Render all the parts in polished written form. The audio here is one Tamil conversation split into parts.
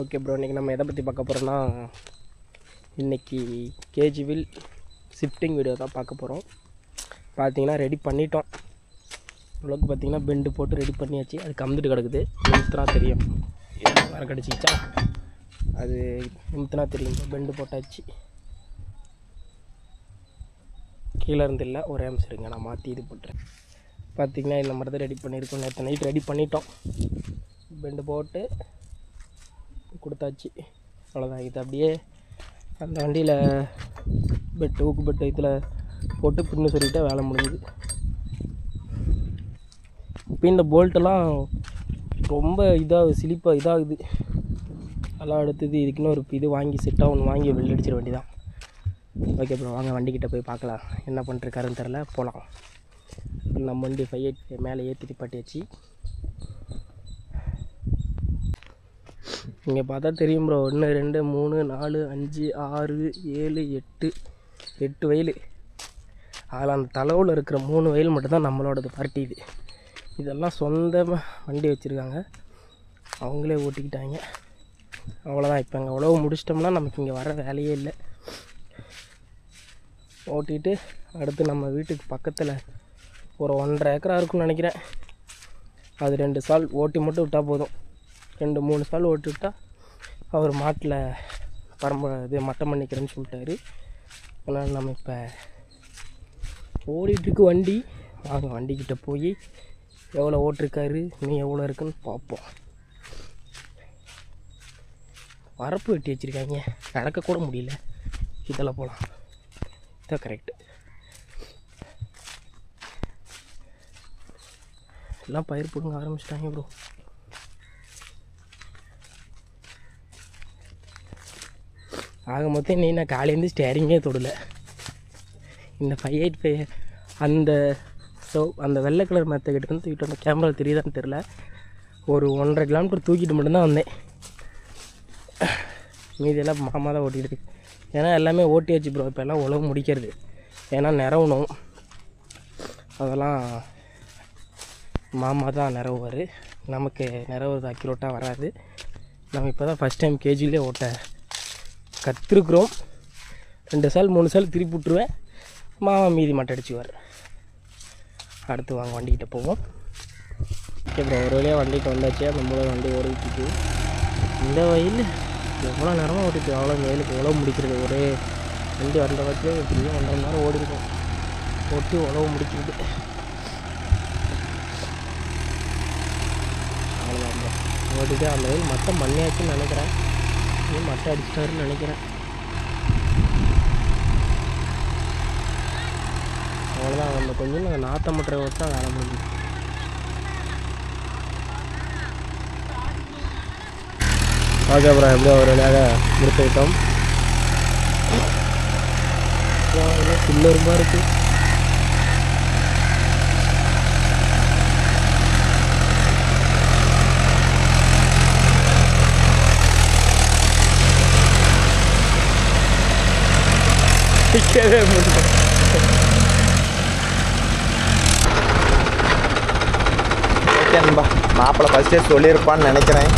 ஓகே ப்ரோ, இன்றைக்கி நம்ம எதை பற்றி பார்க்க போகிறோன்னா, இன்றைக்கி கேஜிவில் ஷிஃப்டிங் வீடியோ தான் பார்க்க போகிறோம். பார்த்தீங்கன்னா ரெடி பண்ணிட்டோம். இவ்வளோக்கு பார்த்தீங்கன்னா பெண்டு போட்டு ரெடி பண்ணியாச்சு. அது கம்மிட்டு கிடக்குது. நிமித்தினா தெரியும், வர கிடச்சிச்சா அது நிமித்தினா தெரியும். பெண்டு போட்டாச்சு. கீழே இருந்து இல்லை, ஒரே அம்சம் இருங்க, நான் மாற்றி இது பண்ணுறேன். பார்த்திங்கன்னா இந்த மாதிரி தான் ரெடி பண்ணியிருக்கோம். நேற்று நைட் ரெடி பண்ணிட்டோம். பெண்டு போட்டு கொடுத்தாச்சு. அவ்வளோதான். இது அப்படியே அந்த வண்டியில் பெட்டு ஊக்கு பெட்டு இதில் போட்டு பின்னு சொல்லிவிட்டு வேலை முடிஞ்சுது. இப்போ இந்த போல்ட்டெல்லாம் ரொம்ப சிலிப்பாக இதாகுது. அதெல்லாம் அடுத்தது இதுக்குன்னு ஒரு இது வாங்கி செட்டாக ஒன்று வாங்கி வெளில அடிச்சிட வேண்டியதான். ஓகே ப்ரோ, வாங்க வண்டிக்கிட்ட போய் பார்க்கலாம். என்ன பண்ணிருக்காருன்னு தெரில, போகலாம். நம்ம வண்டி 585 மேலே ஏற்றி பாட்டியாச்சு. இங்கே பார்த்தா தெரியும் ப்ரோ. 1 2 3 4 5 6 7 8 வயல். அதில் அந்த தளவில் இருக்கிற 3 வயல் மட்டும்தான் நம்மளோடது பார்ட்டி. இதெல்லாம் சொந்த வண்டி வச்சுருக்காங்க, அவங்களே ஓட்டிக்கிட்டாங்க. அவ்வளோதான். இப்போ அங்கே உழவு முடிச்சிட்டோம்னா நமக்கு இங்கே வர வேலையே இல்லை. ஓட்டிகிட்டு அடுத்து நம்ம வீட்டுக்கு பக்கத்தில் ஒரு 1.5 ஏக்கரா இருக்குன்னு நினைக்கிறேன். அது 2 சால் ஓட்டி மட்டும் விட்டால் போதும். 2-3 சால் ஓட்டி விட்டால் அவர் மாட்டில் இது மட்டம் பண்ணிக்கிறேன்னு சொல்லிட்டாரு. அதனால் நம்ம இப்போ ஓடிட்டுருக்கு வண்டி. வாங்க வண்டிக்கிட்ட போய் எவ்வளோ ஓட்டிருக்காரு, இன்னும் எவ்வளோ இருக்குன்னு பார்ப்போம். வரப்பு வெட்டி வச்சுருக்காங்க, நடக்கக்கூட முடியல. இதில் போகலாம், இதான் கரெக்டு. எல்லாம் பயிர் போடுங்க ஆரம்பிச்சிட்டாங்க ப்ரோ. ஆக மொத்தம் நீ நான் காலையிலேருந்து ஸ்டேரிங்கே தொடலை. இந்த 585 அந்த வெள்ளை கலர் மெத்தக்கிட்ட வந்து தூக்கிட்டு வந்த கேமரா தெரியுதான்னு தெரில. ஒரு 1.5 கிலோமீட்டர் தூக்கிட்டு மட்டும்தான் வந்தேன். மீதியெல்லாம் மாமா தான் ஓட்டிகிட்டு. ஏன்னா எல்லாமே ஓட்டியாச்சு ப்ரோ. இப்போ எல்லாம் உழவு முடிக்கிறது. ஏன்னா நிறவணும், அதெல்லாம் மாமா தான் நிறவுவார். நமக்கு நிறவுறது அக்யூரேட்டாக வராது. நம்ம இப்போ தான் ஃபஸ்ட் டைம் கேஜிலே ஓட்ட கற்றுருக்குறோம். 2 சால் 3 சால் திருப்பி விட்ருவேன். மாமா மீதி மட்டும் அடிச்சுவார். அடுத்து வாங்க வண்டிக்கிட்ட போவோம். ஓகே ப்ரோ, ஒரு வழியாக வண்டிக்கு வந்தாச்சு. அந்த மூலம் வண்டி ஓடிட்டுருக்கு. இந்த வயல் எவ்வளோ நேரமாக ஓடிட்டு, அவ்வளோ வயலுக்கு உழவு முடிக்கிறது. ஒரே வண்டி வந்த வரைக்கும் எப்படியும் 1.5 மணி நேரம் ஓடிருக்கும். ஓட்டி உழவு முடிக்கிறது. அவ்வளோதான் ப்ரோ. ஓட்டிட்டு அந்த வயல் மட்டம் பண்ணியாச்சுன்னு நினைக்கிறேன். மட்டை அடிச்சிட்டாருன்னு நினைக்கிறேன். அவ்வளோதான். அந்த கொஞ்சம் நாங்கள் நாற்ற மட்டரை ஓட்டு தான் வேலை முடியும். ஓகே அப்புறம் எப்படியோ ஒரு வழியாக முடித்துக்கிட்டோம். சில்லருமா இருக்குது. பிடிக்கவே முடியும். ஓகே நண்பா, மாப்பிள்ளை ஃபஸ்ட்டே சொல்லியிருப்பான்னு நினைக்கிறேன்.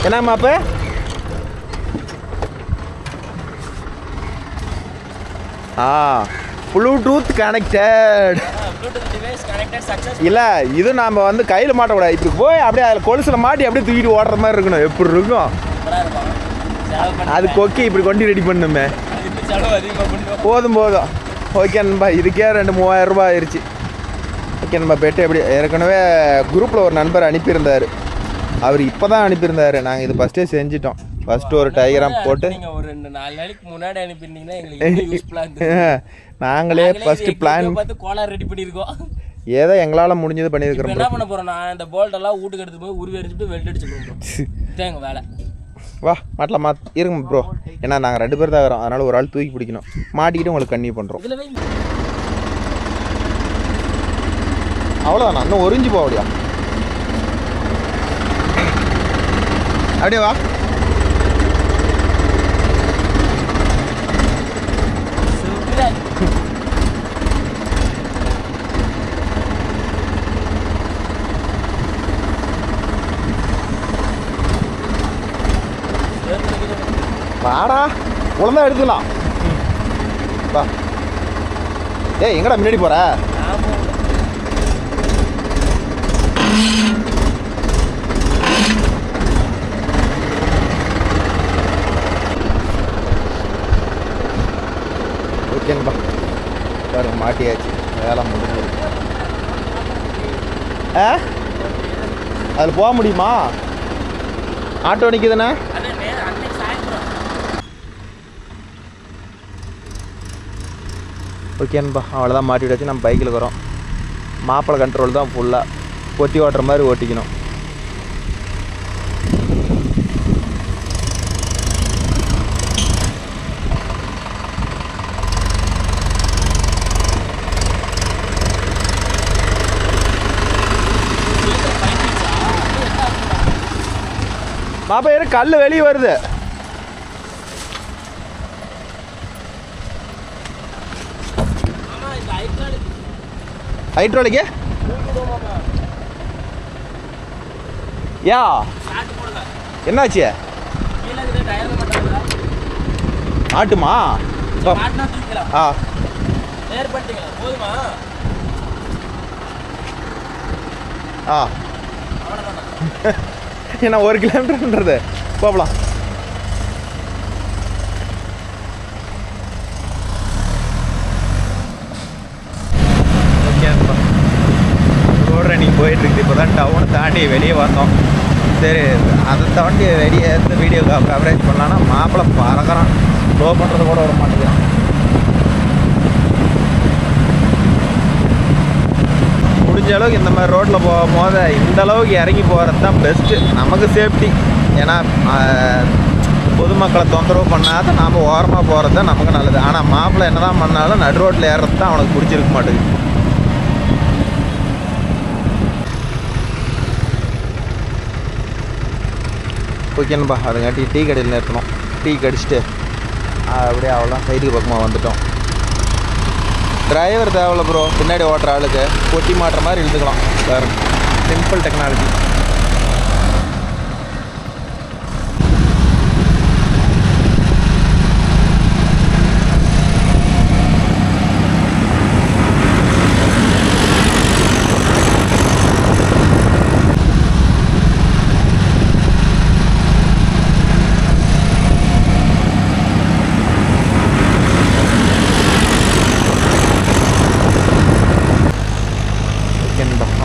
என்ன மாப்ப ப்ளூடூத் கனெக்டட் இல்லை. இது நாம் வந்து கையில் மாட்டக்கூடாது. இப்படி போய் அப்படியே அதில் கொலுசில் மாட்டி அப்படியே தூக்கிட்டு ஓடுற மாதிரி இருக்கணும். எப்படி இருக்கும் அது கொக்கி இப்படி கொண்டு ரெடி பண்ணுமே. போதும். ஓகே நண்பா, இதுக்கே 2-3000 ரூபா ஆயிடுச்சு. ஓகே நண்பா, பெட்டு எப்படி ஏற்கனவே குரூப்பில் ஒரு நண்பர் அனுப்பியிருந்தார். அவர் இப்போ தான் அனுப்பியிருந்தார். நாங்கள் இது ஃபஸ்ட்டே செஞ்சிட்டோம். ஃபஸ்ட்டு ஒரு டயக்ராம் போட்டு ஒரு 4 நாளைக்கு முன்னாடி அனுப்பியிருந்தீங்கன்னா எங்களுக்கு நாங்களே ஃபஸ்ட்டு பிளான் பார்த்து கோலார் ரெடி பண்ணியிருக்கோம். ஏதோ எங்களால் முடிஞ்சது பண்ணியிருக்கிறோம். என்ன பண்ண போகிறோம், நான் இந்த போல்ட்டெல்லாம் வீட்டுக்கு எடுத்து போய் உருவி அடிச்சுட்டு வெல்ட் அடிச்சுக்கிறோம். இதுதான் எங்கள் வேலை. வா மாட்டலாம் இருங்க ப்ரோ. ஏன்னா நாங்கள் 2 பேர் தான் வரோம், அதனால் ஒரு ஆள் தூக்கி பிடிக்கணும். மாட்டிக்கிட்டு உங்களுக்கு கன்னியூ பண்ணுறோம். அவ்வளோதான், இன்னும் ஒரிஞ்சு போகடியா. அப்படியே வா. வாடா உழந்தா எடுத்துக்கலாம். வா. ஏய் எங்கடா முன்னாடி போற? ஓகேங்கப்பா பாருங்க மாட்டியாச்சு, வேலை முடிஞ்சது. அதில் போக முடியுமா? ஆட்டோ நிற்குதுண்ணே. ஓகேன்பா அவ்வளோதான் மாட்டி விட்டாச்சு. நம்ம பைக்கில் இருக்கிறோம். மாப்பிள்ளை கண்ட்ரோல் தான் ஃபுல்லாக கொத்தி ஓட்டுற மாதிரி ஓட்டிக்கணும். மாப்பா ஏற கல் வெளியே வருது. ஹைட்ரோலிக்கு யா என்னாச்சு? ஆட்டுமா? ஆ ஆ என்ன 1 கிலோமீட்டர்ன்றது போகலாம். ஓகேப்பா ரோட் ரன்னிங் போயிட்டுருக்கு. இப்போ தான் டவுனை தாண்டி வெளியே வந்தோம். சரி அதை தாண்டி வெளியே இருந்து வீடியோ கவரேஜ் பண்ணலான்னா மாப்பிள்ளை பறக்கிறான். ஸ்லோ பண்ணுறது கூட வர மாட்டேங்கிறான். முடிஞ்ச அளவுக்கு இந்த மாதிரி ரோட்டில் போகும்போது இந்த அளவுக்கு இறங்கி போகிறது தான் பெஸ்ட்டு, நமக்கு சேஃப்டி. ஏன்னா பொதுமக்களை தொந்தரவு பண்ணாத நாம் ஓரமாக போகிறது தான் நமக்கு நல்லது. ஆனால் மாப்பிள்ளை என்ன தான் பண்ணாலும் நடு ரோட்டில் ஏறுறது தான் அவனுக்கு பிடிச்சிருக்க மாட்டேங்குது. ஓகேன்பா அதுங்காட்டி டீ கடையில் நிறுத்தணும். டீ கடிச்சிட்டு அப்படியே அவ்வளோதான் சைடுக்கு பக்கமாக வந்துட்டோம். டிரைவர் தேவையில்ல ப்ரோ, பின்னாடி ஓட்டுற ஆளுக்கு கொட்டி மாட்டுற மாதிரி இழுத்துக்கலாம். வேறு சிம்பிள் டெக்னாலஜி.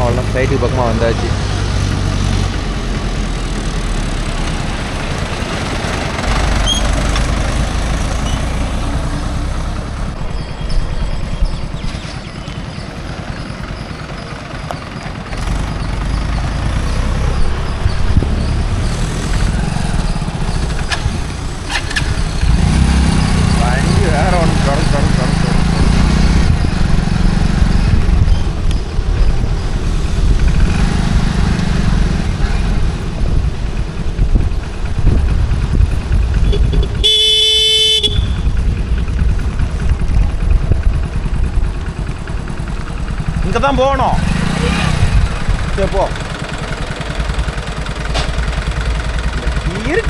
அவ்வளோதான் சைட்டுக்கு பக்கமாக வந்தாச்சு. வண்டி வேற ஒன்று தொடர்ந்து இங்கே தான் போகணும். சரி போ.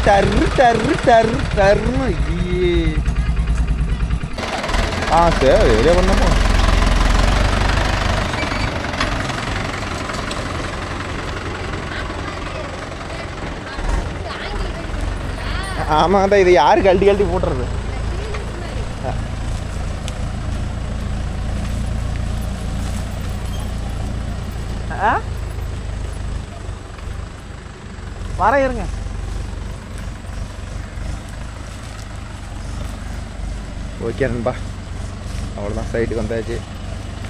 டர்ரு டர்ரு டர்ரு டர்னு ஆ சரி வெளியே பண்ணமோ. ஆமாம் தான் இது யார் கழட்டி போட்டுறது. வர இருங்க. ஓகே நண்பா அவ்வளோதான் சைட்டுக்கு வந்தாச்சு.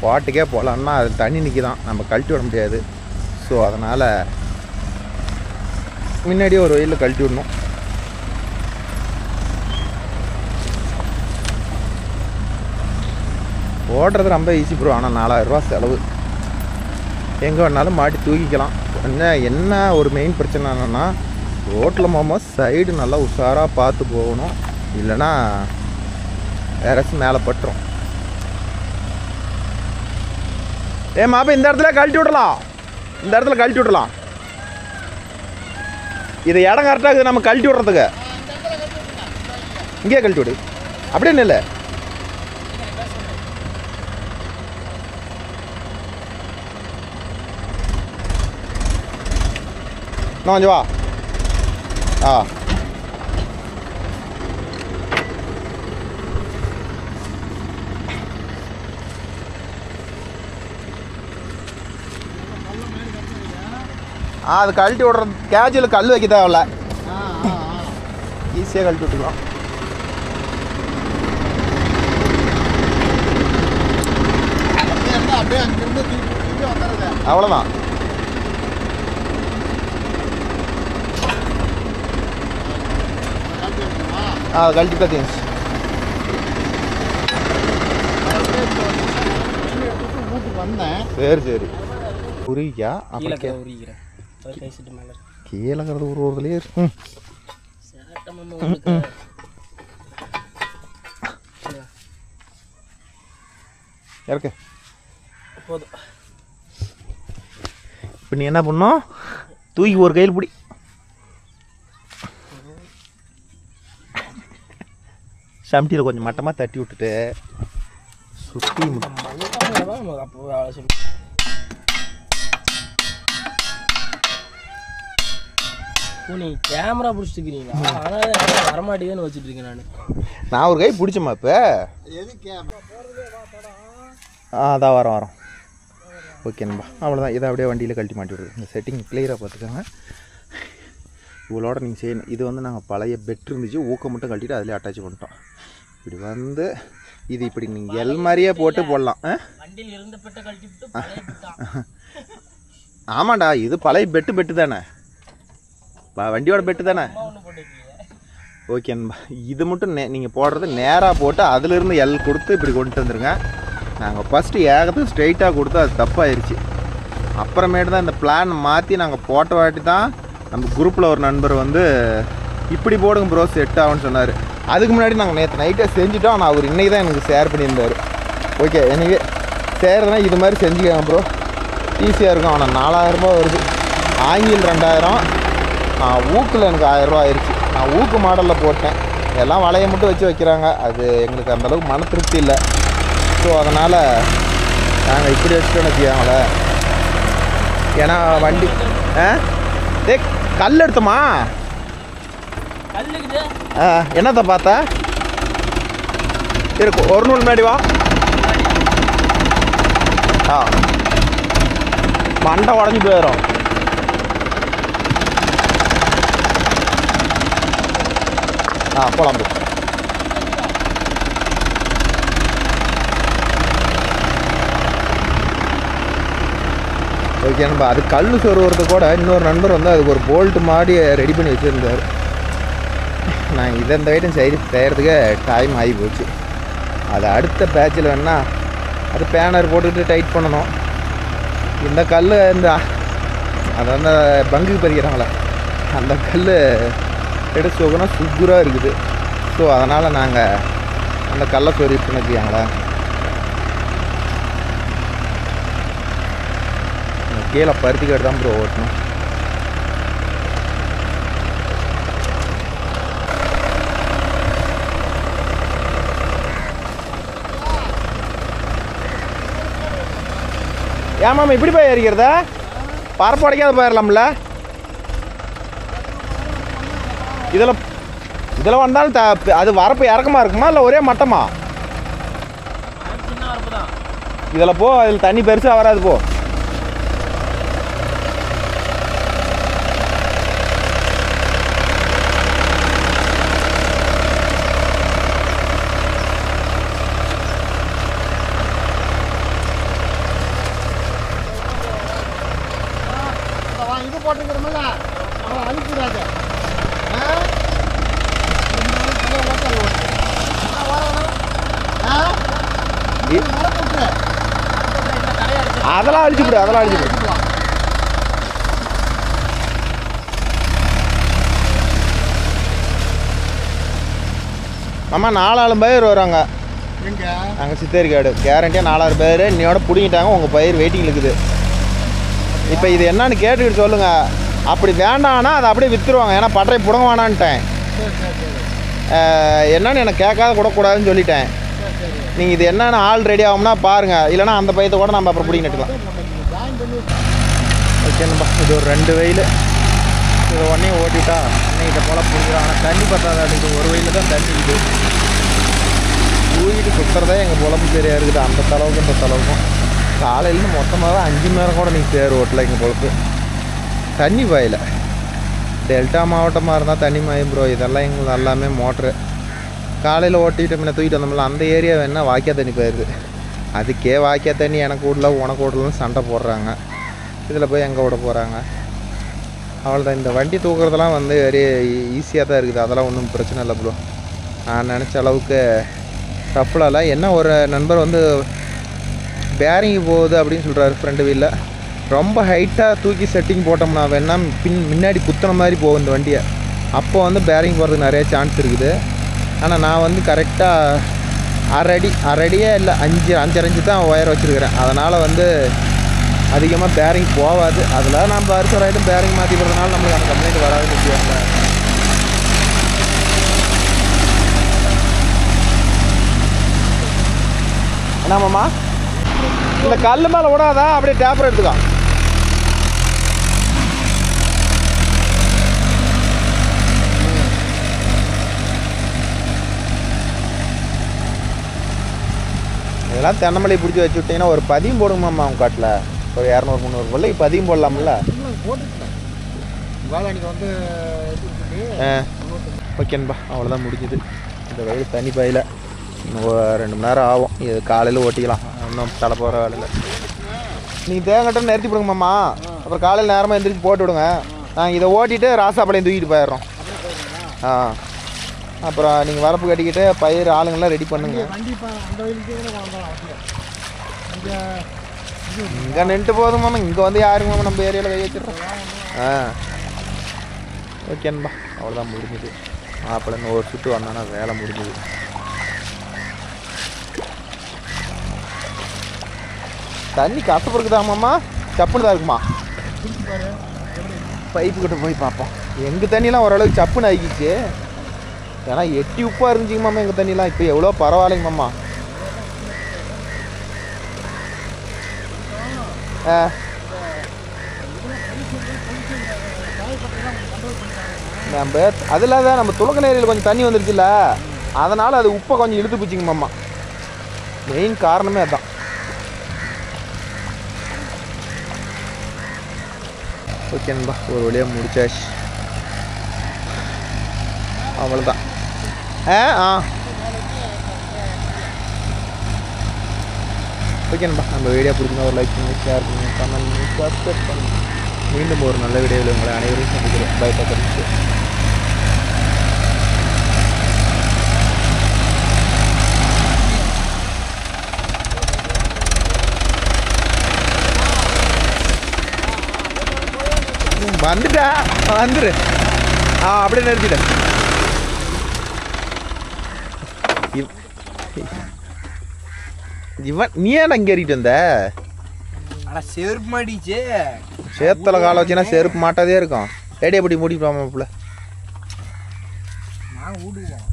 பாட்டுக்கே போகலான்னா அது தண்ணி நிற்கிதான், நம்ம கழட்டி விட முடியாது. ஸோ அதனால் முன்னாடியே ஒரு வெயிலில் கழட்டி விடணும். ஓட்டுறது ரொம்ப ஈஸி ப்ரோ. ஆனால் 4000 ரூபா செலவு. எங்கே வேணாலும் மாட்டி தூக்கிக்கலாம். என்ன ஒரு மெயின் பிரச்சனை என்னென்னா ரோட்டில் போகும்போது சைடு நல்லா உஷாராக பார்த்து போகணும், இல்லைன்னா வேறச்சும் மேலே பட்டுரும். மாப்பா இந்த இடத்துல கழட்டி விடலாம், இந்த இடத்துல கழட்டி விடலாம். இது இடம் கரெக்டாக இருக்குது நம்ம கழட்டி விட்றதுக்கு. இங்கேயே கழட்டி விடு. அப்படியே இல்லை இன்னும் கொஞ்சம் வா. அது கழட்டி விடுறது கேஜுவல் கல் வைக்க தேவையில்ல, ஈஸியாக கழட்டி விட்டுக்கலாம். அவ்வளோதான். அது கழட்டி பார்த்தீங்க. சரி சரி உரிக்கா கீழங்கிறது ஒரு ஒருதுலேயே இருக்கு போதும். இப்போ நீ என்ன பண்ணும், தூக்கி ஒரு கையில் பிடி. சமட்டியில் கொஞ்சம் மட்டமாக தட்டி விட்டுட்டு சுற்றி நீ கேமரா பிடிச்சிருக்கிறீங்களா? ஆனால் வரமாட்டேன்னு வச்சுட்டு இருக்கேன். நான் ஒரு கை பிடிச்சம்மா. இப்போ அதான் வரோம். ஓகேண்ணா, அவ்வளோதான். இதை அப்படியே வண்டியில் கழட்டி மாட்டி விடுது. இந்த செட்டிங் கிளியராக பார்த்துக்கோங்க. இவ்வளோட நீங்கள் செய்யணும். இது வந்து நாங்கள் பழைய பெட் இருந்துச்சு, ஊக்கம் மட்டும் கழட்டிட்டு அதிலே அட்டாச் பண்ணிட்டோம். இப்படி வந்து இது இப்படி நீங்கள் எல் மாதிரியே போட்டு போடலாம். ஆமாண்டா, இது பழைய பெட்டு தானே, வண்டியோட பெட்டு தானே. ஓகேண்ணா, இது மட்டும் நீங்கள் போடுறது நேராக போட்டு அதிலிருந்து எல் கொடுத்து இப்படி கொண்டு வந்துருங்க. நாங்கள் ஃபஸ்ட்டு ஏகத்துக்கு ஸ்ட்ரெயிட்டாக கொடுத்து அது தப்பாயிருச்சு. அப்புறமேட்டு தான் இந்த பிளான் மாற்றி நாங்கள் போட்ட வாட்டி தான் நம்ம குரூப்பில் ஒரு நண்பர் வந்து இப்படி போடுங்க ப்ரோ செட் ஆகும்னு சொன்னார். அதுக்கு முன்னாடி நாங்கள் நேற்று நைட்டே செஞ்சுட்டோம். ஆனால் அவர் இன்றைக்கி தான் எனக்கு ஷேர் பண்ணியிருந்தார். ஓகே, எனக்கு செய்கிறதுனா இது மாதிரி செஞ்சுக்கோங்க ப்ரோ, ஈஸியாக இருக்கும். ஆனால் 4000 ரூபா வருது, ஆங்கில் 2000, ஊக்கில் எனக்கு 1000 ரூபா ஆயிடுச்சு. நான் ஊக்கு மாடலில் போட்டேன். எல்லாம் வளைய மட்டும் வச்சு வைக்கிறாங்க, அது எங்களுக்கு அந்தளவுக்கு மன திருப்தி இல்லை. ஸோ அதனால் நாங்கள் இப்படி வச்சுட்டோன்னு வச்சுக்காங்கள. ஏன்னா வண்டி கல் எடுத்தோமா, என்னத்த பார்த்தா இருக்கும். ஒரு நூல் முன்னாடி வா. மண்டை உடஞ்சி போயிடும். போலாம். ஓகே நண்பா, அது கல் சொருவது கூட இன்னொரு நண்பர் வந்து அதுக்கு ஒரு போல்ட்டு மாதிரி ரெடி பண்ணி வச்சுருந்தார். நான் இதை இந்த ஐட்டம் செய்கிறதுக்கு டைம் ஆகி போச்சு. அது அடுத்த பேட்சில் வேணால் அது பேனர் போட்டுக்கிட்டு டைட் பண்ணணும். இந்த கல் இந்த அதை வந்து பங்குக்கு பறிக்கிறாங்களே அந்த கல் எடுத்து போகணும் சூப்பராக இருக்குது. ஸோ அதனால் நாங்கள் அந்த கல்லை சொருவி பண்ணிக்கிறாங்களே. கீழே பருத்திக்காடு தான் ப்ரோ ஓட்டணும். ஏமாம் இப்படி போய் ஏறிக்கிறத பரப்பு உடைக்காத போயிடலாம்ல. இதில் வந்தாலும் அது வரப்பு இறக்கமாக இருக்குமா இல்லை ஒரே மட்டமா? இதில் போ, அதில் தண்ணி பெருசாக வராது போ. போட்டுக்கிறோம்ல அவன் அனுப்பிடாது. அதெல்லாம் அழிச்சுவிடு, அதெல்லாம் அழிச்சுவிடு. ஆமாம் 4000 பேர் வராங்க அங்கே சித்தேரிக்காடு. கேரண்டியாக 4000 பேர் இன்னையோட பிடிங்கிட்டாங்க. உங்கள் பயிர் வெயிட்டிங் இருக்குது. இப்போ இது என்னன்னு கேட்டுக்கிட்டு சொல்லுங்கள். அப்படி வேண்டான்னா அதை அப்படியே விற்றுருவாங்க. ஏன்னா பட்டறை புடங்க வேணான்ட்டேன். என்னன்னு எனக்கு கேட்காத கூடக்கூடாதுன்னு சொல்லிட்டேன். நீங்கள் இது என்னென்ன ஆள் ரெடி ஆகும்னா பாருங்கள், இல்லைனா அந்த பையத்தை கூட நம்ம அப்புறம் பிடிங்கி நட்டுக்கலாம். ஓகேண்ணா, இது ஒரு 2 வெயில் இது உடனே ஓட்டிட்டா அன்னைக்கு இதை போல் பிடிக்கிறோம். ஆனால் தண்ணி பத்தாது, அதுக்கு ஒரு வெயில் தான் தண்ணி இது தூக்கிட்டு சுற்றுறதே எங்கள் பொழப்பு சரியாக இருக்குது. அந்த தளவுக்கு இந்த தளவுக்கும் காலையிலேருந்து மொத்தமாக தான் 5 மணி நேரம் கூட நீங்கள் சேர் ஓட்டல எங்கள் பொழப்பு. தண்ணி பாயில டெல்டா மாவட்டமாக இருந்தால் தண்ணி மாயும் ப்ரோ. இதெல்லாம் எங்களுக்கு எல்லாமே மோட்ரு காலையில் ஓட்டிகிட்டு முன்ன தூக்கிட்டு வந்தோம்ல, அந்த ஏரியா வேணால் வாய்க்கா தண்ணி போயிடுது. அதுக்கே வாய்க்கா தண்ணி எனக்கு விடல உனக்கு விடலன்னு சண்டை போடுறாங்க. இதில் போய் எங்கே விட போகிறாங்க? அவ்வளோதான். இந்த வண்டி தூக்குறதெல்லாம் வந்து வெரி ஈஸியாக தான் இருக்குது, அதெல்லாம் ஒன்றும் பிரச்சனை இல்லை ப்ரோ. நான் நினச்ச அளவுக்கு டஃப்லாம் இல்லை. என்ன ஒரு நண்பர் வந்து பேரிங்கு போகுது அப்படின்னு சொல்கிறாரு ஃப்ரெண்டு வீலில். ரொம்ப ஹைட்டாக தூக்கி செட்டிங் போட்டோம்னா வேணால் முன்னாடி குத்துன மாதிரி போகும் இந்த வண்டியை. அப்போ வந்து பேரிங் போகிறதுக்கு நிறைய சான்ஸ் இருக்குது. ஆனால் நான் வந்து கரெக்டாக அரைடியே இல்லை 5 இன்ச்சு தான் ஒயர் வச்சுருக்கிறேன். அதனால் வந்து அதிகமாக பேரிங் போகாது. அதில் நம்ம அடுத்த ரைட்டும் பேரிங் மாற்றி போடுறதுனால நம்மளுக்கு அந்த கம்ப்ளைண்ட் வராதுன்னு வச்சுக்கோங்க. என்னம்மா இந்த கல் மேலே விடாதா, அப்படியே டேப்பர் எடுத்துக்கோ. இதெல்லாம் தென்னமலை பிடிச்சி வச்சு விட்டீங்கன்னா ஒரு பதியம் போடுங்கம்மா அவங்க காட்டில். ஒரு 200-300 பிள்ளைக்கு பதியம் போடலாம்ல. ஓகேன்பா, அவ்வளோதான் முடிஞ்சுது. இந்த வெயில் தண்ணி பாயில் இன்னும் 2 மணி நேரம் ஆகும். இது காலையில் ஓட்டிக்கலாம், இன்னும் தலை போகிற வேலையில். நீங்கள் தேங்கட்டும் நிறுத்தி விடுங்கம்மா. அப்புறம் காலையில் நேரமாக எழுந்திரிச்சு போட்டு விடுங்க. நாங்கள் இதை ஓட்டிட்டு ராசாப்பாளையம் தூக்கிட்டு போயிடுறோம். அப்புறம் நீங்கள் வரப்பு கட்டிக்கிட்டு பயிர் ஆளுங்கள்லாம் ரெடி பண்ணுங்க. இங்கே நின்றுட்டு போதுமாம்மா, இங்கே வந்து யாருங்கம்மா நம்ம ஏரியாவில் கை வச்சிடுறோம். ஓகேன்பா, அவ்வளோதான் முடிஞ்சுது. மாப்பிள்ளை ஒரு சுற்று வந்தோன்னா வேலை முடிஞ்சுது. தண்ணி கசப்பு இருக்குதாமாம்மா, சப்புன்னு தான் இருக்குமா? பைப்பு கிட்ட போய் பார்ப்போம். எங்கள் தண்ணியெலாம் ஓரளவுக்கு சப்புன்னு ஆகிக்கிச்சு. ஏன்னா எட்டி உப்பாக இருந்துச்சிங்கம்மா எங்கள் தண்ணியெலாம். இப்போ எவ்வளோ பரவாயில்லைங்கம்மா. நம்ம அதில் தான் நம்ம துளக்க நேரில் கொஞ்சம் தண்ணி வந்துருச்சுல்ல, அதனால் அது உப்பை கொஞ்சம் இழுத்து போச்சுங்கம்மா. மெயின் காரணமே அதுதான். ஓகே நண்பா, ஒரு வழியாக முடிச்சாச்சு. அவ்வளோதான். ஓகே நண்பா, நம்ம வீடியோ பிடிச்சிருந்தா ஒரு லைக் பண்ணுங்கள், ஷேர் பண்ணுங்கள், கமெண்ட் பண்ணுங்கள், சப்ஸ்கிரைப் பண்ணுங்கள். மீண்டும் ஒரு நல்ல வீடியோவில் உங்களை அனைவரையும் சந்திக்கிறேன். பை பக்கத்து வந்துட்டா வந்துரு. அப்படியே நிறுத்திட்டேன். இவன் நீ ஏன் அங்கே ஏறிட்டு வந்த? செருப்பு மாட்டிச்சு. சேத்துல காலை வச்சுன்னா செருப்பு மாட்டாதே இருக்கும். ரேடியோ படி மூடிப்பாம. நான் ஊடுவோம்.